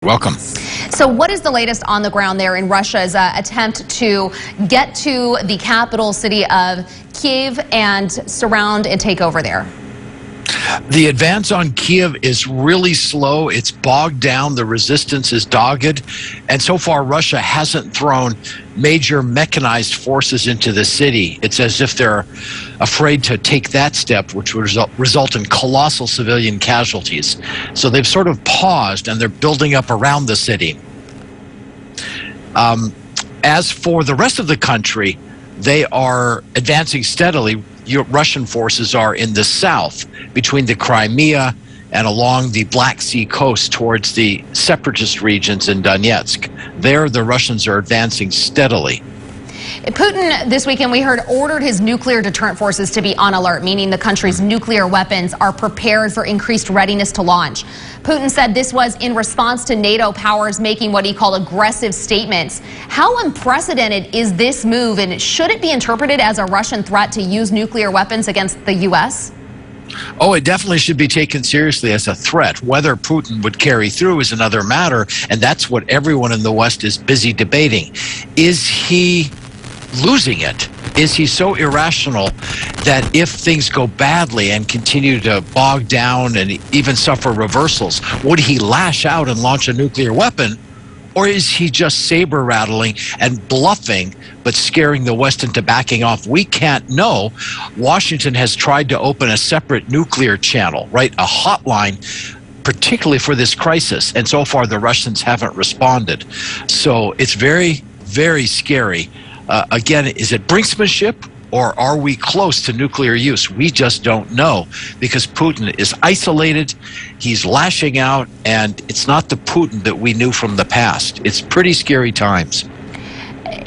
Welcome. So what is the latest on the ground there in Russia's attempt to get to the capital city of Kiev and surround and take over there? The advance on Kiev is really slow. It's bogged down. The resistance is dogged. And so far, Russia hasn't thrown major mechanized forces into the city. It's as if they're afraid to take that step, which would result in colossal civilian casualties. So they've sort of paused, and they're building up around the city. As for the rest of the country, they are advancing steadily. Russian forces are in the south, between the Crimea and along the Black Sea coast towards the separatist regions in Donetsk. There, the Russians are advancing steadily. Putin, this weekend, we heard, ordered his nuclear deterrent forces to be on alert, meaning the country's nuclear weapons are prepared for increased readiness to launch. Putin said this was in response to NATO powers making what he called aggressive statements. How unprecedented is this move, and should it be interpreted as a Russian threat to use nuclear weapons against the U.S.? Oh, it definitely should be taken seriously as a threat. Whether Putin would carry through is another matter, and that's what everyone in the West is busy debating. Is he losing it? Is he so irrational that if things go badly and continue to bog down and even suffer reversals, would he lash out and launch a nuclear weapon? Or is he just saber rattling and bluffing, but scaring the West into backing off? We can't know. Washington has tried to open a separate nuclear channel, right? A hotline, particularly for this crisis. And so far, the Russians haven't responded. So it's very, very scary. Again, is it brinksmanship, or are we close to nuclear use? We just don't know, because Putin is isolated, he's lashing out, and it's not the Putin that we knew from the past. It's pretty scary times.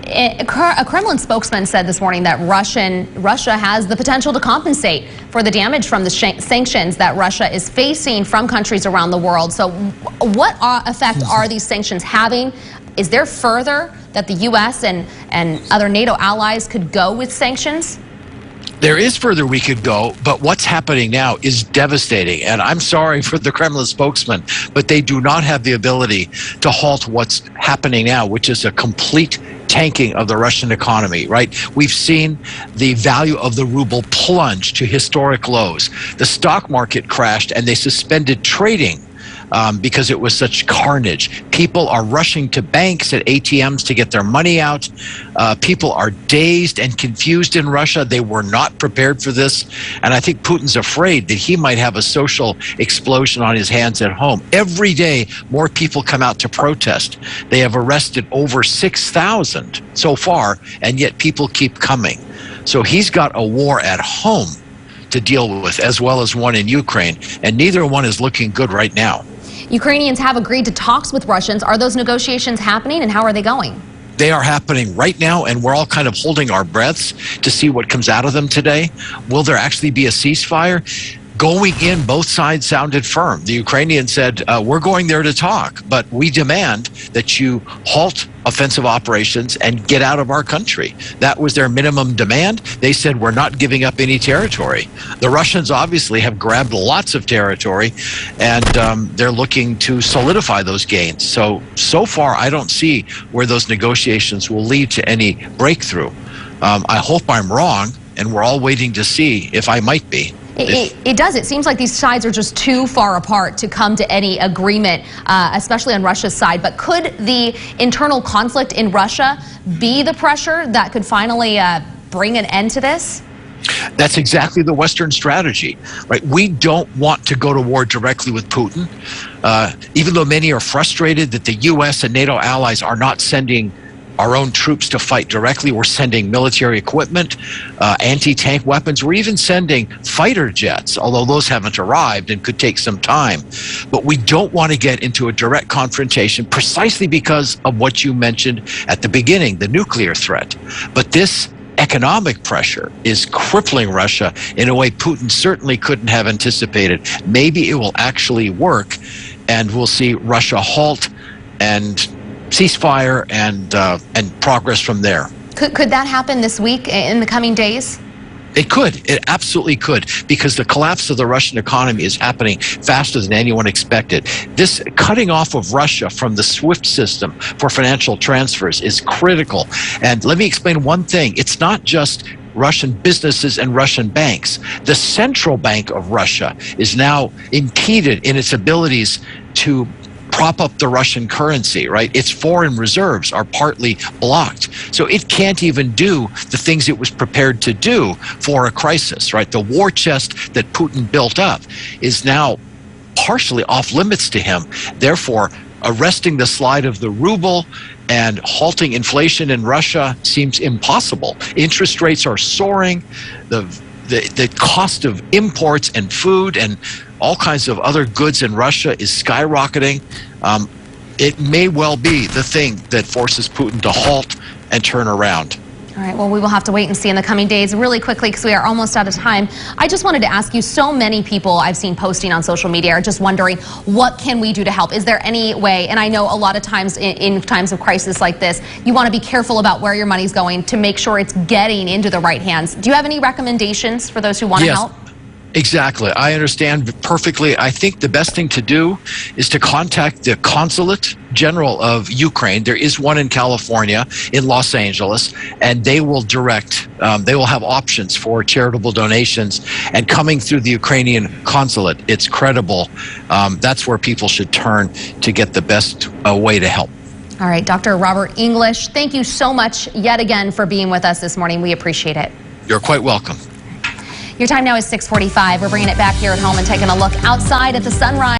A Kremlin spokesman said this morning that Russia has the potential to compensate for the damage from the sanctions that Russia is facing from countries around the world. So what effect are these sanctions having? Is there further that the U.S. and other NATO allies could go with sanctions? There is further we could go, but what's happening now is devastating. And I'm sorry for the Kremlin spokesman, but they do not have the ability to halt what's happening now, which is a complete tanking of the Russian economy, right? We've seen the value of the ruble plunge to historic lows. The stock market crashed, and they suspended trading because it was such carnage. People are rushing to banks at ATMs to get their money out. People are dazed and confused in Russia. They were not prepared for this. And I think Putin's afraid that he might have a social explosion on his hands at home. Every day, more people come out to protest. They have arrested over 6,000 so far, and yet people keep coming. So he's got a war at home to deal with, as well as one in Ukraine, and neither one is looking good right now. Ukrainians have agreed to talks with Russians. Are those negotiations happening, and how are they going? They are happening right now, and we're all kind of holding our breaths to see what comes out of them today. Will there actually be a ceasefire? Going in, both sides sounded firm. The Ukrainians said, we're going there to talk, but we demand that you halt offensive operations and get out of our country. That was their minimum demand. They said, we're not giving up any territory. The Russians obviously have grabbed lots of territory, and they're looking to solidify those gains. So far, I don't see where those negotiations will lead to any breakthrough. I hope I'm wrong, and we're all waiting to see if I might be. It does. It seems like these sides are just too far apart to come to any agreement, especially on Russia's side. But could the internal conflict in Russia be the pressure that could finally bring an end to this? That's exactly the Western strategy, right? We don't want to go to war directly with Putin, even though many are frustrated that the U.S. and NATO allies are not sending our own troops to fight directly. We're sending military equipment, anti-tank weapons. We're even sending fighter jets, although those haven't arrived and could take some time. But we don't want to get into a direct confrontation precisely because of what you mentioned at the beginning, the nuclear threat. But this economic pressure is crippling Russia in a way Putin certainly couldn't have anticipated. Maybe it will actually work, and we'll see Russia halt and ceasefire and progress from there. Could that happen this week, in the coming days? It could. It absolutely could, because the collapse of the Russian economy is happening faster than anyone expected. This cutting off of Russia from the SWIFT system for financial transfers is critical. And let me explain one thing. It's not just Russian businesses and Russian banks. The central bank of Russia is now impeded in its abilities to prop up the Russian currency, right? Its foreign reserves are partly blocked. So it can't even do the things it was prepared to do for a crisis, right? The war chest that Putin built up is now partially off limits to him. Therefore, arresting the slide of the ruble and halting inflation in Russia seems impossible. Interest rates are soaring. The cost of imports and food and all kinds of other goods in Russia is skyrocketing. It may well be the thing that forces Putin to halt and turn around. All right, well, we will have to wait and see in the coming days. Really quickly, because we are almost out of time, I just wanted to ask you, so many people I've seen posting on social media are just wondering, what can we do to help? Is there any way, and I know a lot of times in times of crisis like this, you want to be careful about where your money's going to make sure it's getting into the right hands. Do you have any recommendations for those who want to help? Exactly. I understand perfectly. I think the best thing to do is to contact the Consulate General of Ukraine. There is one in California, in Los Angeles, and they will direct, they will have options for charitable donations. And coming through the Ukrainian consulate, it's credible. That's where people should turn to get the best way to help. All right, Dr. Robert English, thank you so much yet again for being with us this morning. We appreciate it. You're quite welcome. Your time now is 6:45. We're bringing it back here at home and taking a look outside at the sunrise.